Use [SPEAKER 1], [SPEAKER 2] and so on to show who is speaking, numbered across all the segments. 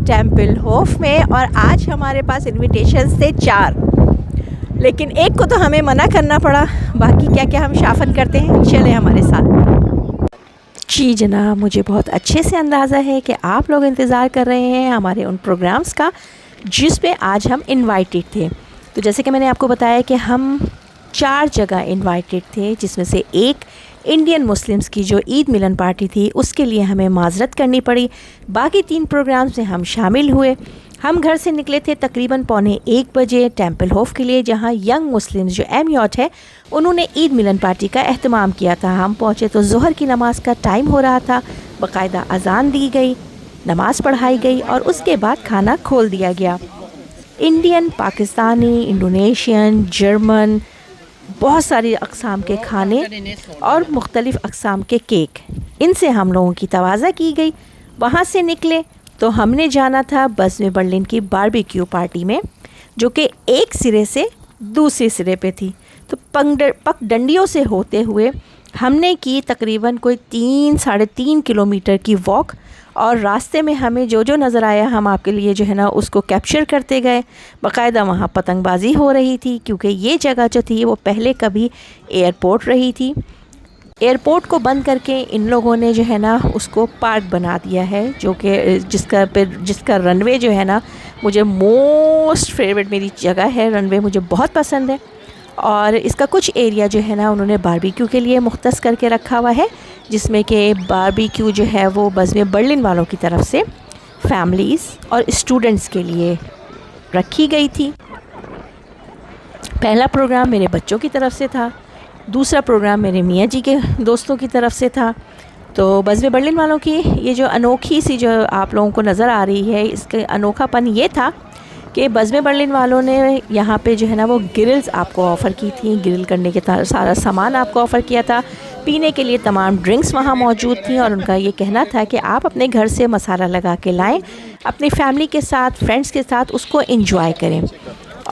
[SPEAKER 1] Temple ہوف میں، اور آج ہمارے پاس انویٹیشنز تھے 4، لیکن ایک کو تو ہمیں منع کرنا پڑا، باقی کیا کیا ہم شافن کرتے ہیں، چلیں ہمارے ساتھ۔ جی جناب، مجھے بہت اچھے سے اندازہ ہے کہ آپ لوگ انتظار کر رہے ہیں ہمارے ان پروگرامز کا جس پہ آج ہم انوائٹیڈ تھے۔ تو جیسے کہ میں نے آپ کو بتایا کہ ہم 4 جگہ انوائٹیڈ تھے، جس میں سے ایک انڈین مسلمز کی جو عید ملن پارٹی تھی اس کے لیے ہمیں معذرت کرنی پڑی، باقی 3 پروگرامز میں ہم شامل ہوئے۔ ہم گھر سے نکلے تھے تقریباً 1:15 بجے ٹیمپل ہوف کے لیے، جہاں ینگ مسلمز جو ایم یوٹ ہے انہوں نے عید ملن پارٹی کا اہتمام کیا تھا۔ ہم پہنچے تو ظہر کی نماز کا ٹائم ہو رہا تھا، باقاعدہ اذان دی گئی، نماز پڑھائی گئی اور اس کے بعد کھانا کھول دیا گیا۔ انڈین، پاکستانی، انڈونیشین، جرمن، بہت ساری اقسام کے کھانے اور مختلف اقسام کے کیک، ان سے ہم لوگوں کی توازہ کی گئی۔ وہاں سے نکلے تو ہم نے جانا تھا بزم برلن کی باربیکیو پارٹی میں، جو کہ ایک سرے سے دوسرے سرے پہ تھی۔ تو پک ڈنڈیوں سے ہوتے ہوئے ہم نے کی تقریباً کوئی 3-3.5 کلومیٹر کی واک، اور راستے میں ہمیں جو جو نظر آیا ہم آپ کے لیے جو ہے نا اس کو کیپچر کرتے گئے۔ باقاعدہ وہاں پتنگ بازی ہو رہی تھی، کیونکہ یہ جگہ جو تھی وہ پہلے کبھی ایئرپورٹ رہی تھی۔ ایئرپورٹ کو بند کر کے ان لوگوں نے جو ہے نا اس کو پارک بنا دیا ہے، جو کہ جس کا رن وے جو ہے نا مجھے موسٹ فیوریٹ میری جگہ ہے، رن وے مجھے بہت پسند ہے، اور اس کا کچھ ایریا جو ہے نا انہوں نے باربیکیو کے لیے مختص کر کے رکھا ہوا ہے، جس میں کہ باربیکیو جو ہے وہ بزم برلن والوں کی طرف سے فیملیز اور اسٹوڈنٹس کے لیے رکھی گئی تھی۔ پہلا پروگرام میرے بچوں کی طرف سے تھا، دوسرا پروگرام میرے میاں جی کے دوستوں کی طرف سے تھا۔ تو بزم برلن والوں کی یہ جو انوکھی سی جو آپ لوگوں کو نظر آ رہی ہے، اس کے انوکھا پن یہ تھا کہ بزم برلن والوں نے یہاں پہ جو ہے نا وہ گرلز آپ کو آفر کی تھیں، گرل کرنے کے سارا سامان آپ کو آفر کیا تھا، پینے کے لیے تمام ڈرنکس وہاں موجود تھیں، اور ان کا یہ کہنا تھا کہ آپ اپنے گھر سے مسالہ لگا کے لائیں، اپنی فیملی کے ساتھ، فرینڈس کے ساتھ اس کو انجوائے کریں۔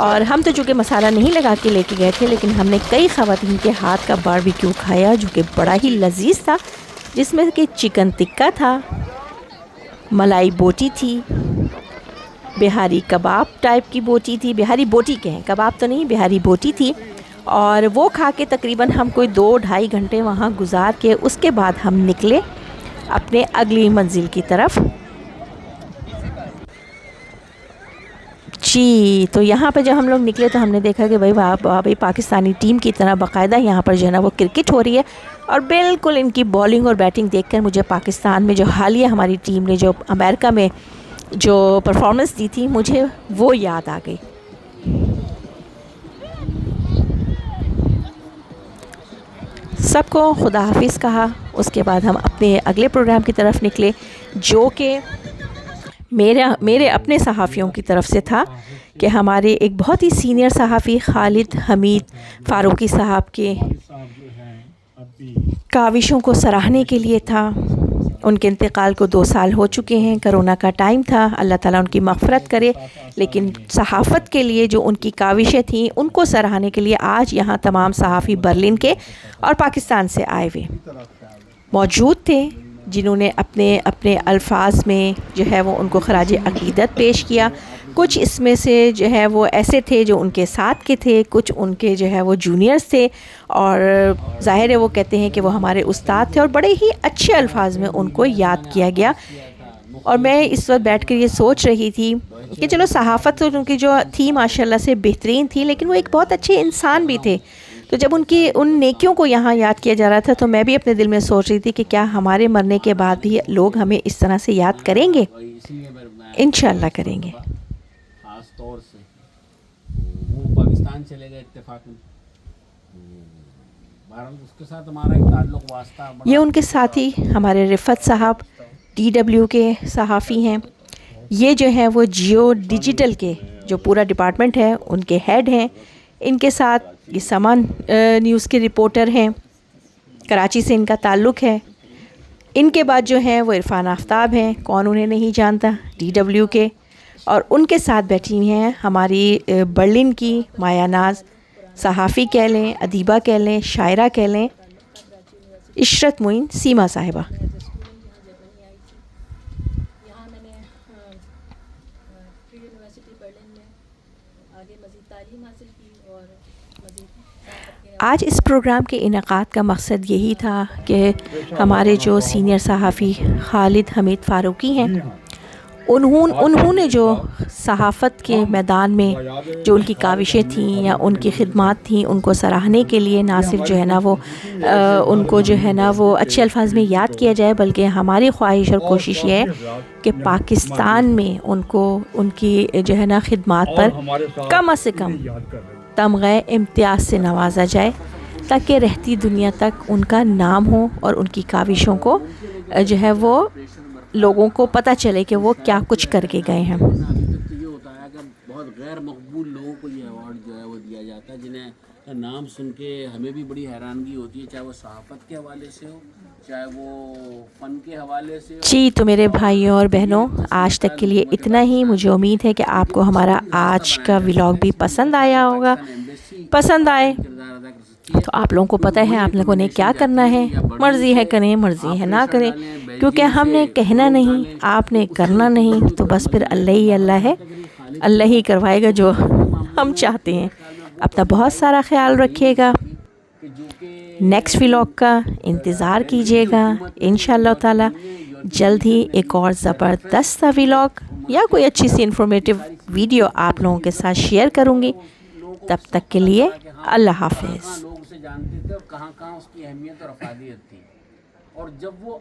[SPEAKER 1] اور ہم تو چونکہ مسالہ نہیں لگا کے لے کے گئے تھے، لیکن ہم نے کئی خواتین کے ہاتھ کا باربیکیو کھایا جو کہ بڑا ہی لذیذ تھا، جس میں کہ چکن ٹکا تھا، ملائی بوٹی تھی، بہاری کباب ٹائپ کی بوٹی تھی، بہاری بوٹی کہیں، کباب تو نہیں، بہاری بوٹی تھی، اور وہ کھا کے تقریباً ہم کوئی 2-2.5 گھنٹے وہاں گزار کے اس کے بعد ہم نکلے اپنے اگلی منزل کی طرف۔ جی، تو یہاں پہ جب ہم لوگ نکلے تو ہم نے دیکھا کہ بھائی پاکستانی ٹیم کی طرح باقاعدہ یہاں پر جو ہے نا وہ کرکٹ ہو رہی ہے، اور بالکل ان کی بالنگ اور بیٹنگ دیکھ کر مجھے پاکستان میں جو حالیہ ہماری ٹیم نے جو امریکہ میں جو پرفارمنس دی تھی مجھے وہ یاد آ گئی۔ سب کو خدا حافظ کہا، اس کے بعد ہم اپنے اگلے پروگرام کی طرف نکلے، جو کہ میرے اپنے صحافیوں کی طرف سے تھا، کہ ہمارے ایک بہت ہی سینئر صحافی خالد حمید فاروقی صاحب کے کاوشوں کو سراہنے کے لیے تھا۔ ان کے انتقال کو 2 سال ہو چکے ہیں، کرونا کا ٹائم تھا، اللہ تعالیٰ ان کی مغفرت کرے، لیکن صحافت کے لیے جو ان کی کاوشیں تھیں ان کو سراہنے کے لیے آج یہاں تمام صحافی برلن کے اور پاکستان سے آئے ہوئے موجود تھے، جنہوں نے اپنے الفاظ میں جو ہے وہ ان کو خراج عقیدت پیش کیا۔ کچھ اس میں سے جو ہے وہ ایسے تھے جو ان کے ساتھ کے تھے، کچھ ان کے جو ہے وہ جونیئرز تھے، اور ظاہر ہے وہ کہتے ہیں کہ وہ ہمارے استاد تھے، اور بڑے ہی اچھے الفاظ میں ان کو یاد کیا گیا۔ اور میں اس وقت بیٹھ کر یہ سوچ رہی تھی کہ چلو صحافت تو ان کی جو تھی ماشاءاللہ سے بہترین تھی، لیکن وہ ایک بہت اچھے انسان بھی تھے۔ تو جب ان نیکیوں کو یہاں یاد کیا جا رہا تھا تو میں بھی اپنے دل میں سوچ رہی تھی کہ کیا ہمارے مرنے کے بعد بھی لوگ ہمیں اس طرح سے یاد کریں گے؟ انشاءاللہ کریں گے۔
[SPEAKER 2] خاص طور سے وہ پاکستان چلے گئے اتفاقاً، بہرحال اس کے ساتھ ہمارا ایک تعلق واسطہ۔
[SPEAKER 1] یہ ان کے ساتھی ہمارے رفت صاحب DW کے صحافی ہیں، یہ جو ہیں وہ جیو ڈیجیٹل کے جو پورا ڈپارٹمنٹ ہے ان کے ہیڈ ہیں۔ ان کے ساتھ یہ سمان نیوز کے رپورٹر ہیں، کراچی سے ان کا تعلق ہے۔ ان کے بعد جو ہیں وہ عرفان آفتاب ہیں، کون انہیں نہیں جانتا، DW کے، اور ان کے ساتھ بیٹھی ہوئی ہیں ہماری برلن کی مایا ناز، صحافی کہہ لیں، ادیبہ کہہ لیں، شاعرہ کہہ لیں، عشرت معین سیما صاحبہ۔ آج اس پروگرام کے انعقاد کا مقصد یہی تھا کہ ہمارے جو سینئر صحافی خالد حمید فاروقی ہیں، انہوں نے جو صحافت کے میدان میں جو ان کی کاوشیں تھیں یا ان کی خدمات تھیں، ان کو سراہنے کے لیے نہ صرف جو ہے نا وہ ان کو جو ہے نا وہ اچھے الفاظ میں یاد کیا جائے، بلکہ ہماری خواہش اور کوشش یہ ہے کہ پاکستان میں ان کو ان کی جو ہے نا خدمات پر کم از کم تمغہ امتیاز سے نوازا جائے، تاکہ رہتی دنیا تک ان کا نام ہو اور ان کی کاوشوں کو جو ہے وہ لوگوں کو پتہ چلے کہ وہ کیا کچھ کر کے گئے ہیں۔
[SPEAKER 2] ابھی تک تو یہ ہوتا ہے کہ بہت غیر مقبول لوگوں کو یہ ایوارڈ جو ہے وہ دیا جاتا ہے، جنہیں نام سن کے ہمیں بھی بڑی حیرانگی ہوتی ہے، چاہے وہ صحافت کے حوالے سے ہو، چاہے وہ فن کے حوالے سے ہو۔
[SPEAKER 1] جی تو میرے بھائیوں اور بہنوں، آج تک کے لیے اتنا ہی۔ مجھے امید ہے کہ آپ کو ہمارا آج کا ولاگ بھی پسند آیا ہوگا۔ پسند آئے تو آپ لوگوں کو پتہ ہے آپ لوگوں نے کیا کرنا ہے، مرضی ہے کریں، مرضی ہے نہ کریں، کیونکہ ہم نے کہنا نہیں، آپ نے کرنا نہیں، تو بس پھر اللہ ہی اللہ ہے، اللہ ہی کروائے گا جو ہم چاہتے ہیں۔ اپنا بہت سارا خیال رکھیے گا، نیکسٹ ولاگ کا انتظار کیجیے گا، انشاءاللہ تعالی جلد ہی ایک اور زبردست سا ولاگ یا کوئی اچھی سی انفارمیٹیو ویڈیو آپ لوگوں کے ساتھ شیئر کروں گی۔ تب تک کے لیے اللہ حافظ۔
[SPEAKER 2] لوگ اسے جانتے تھے اور کہاں کہاں اس کی اہمیت اور افادیت تھی، اور جب وہ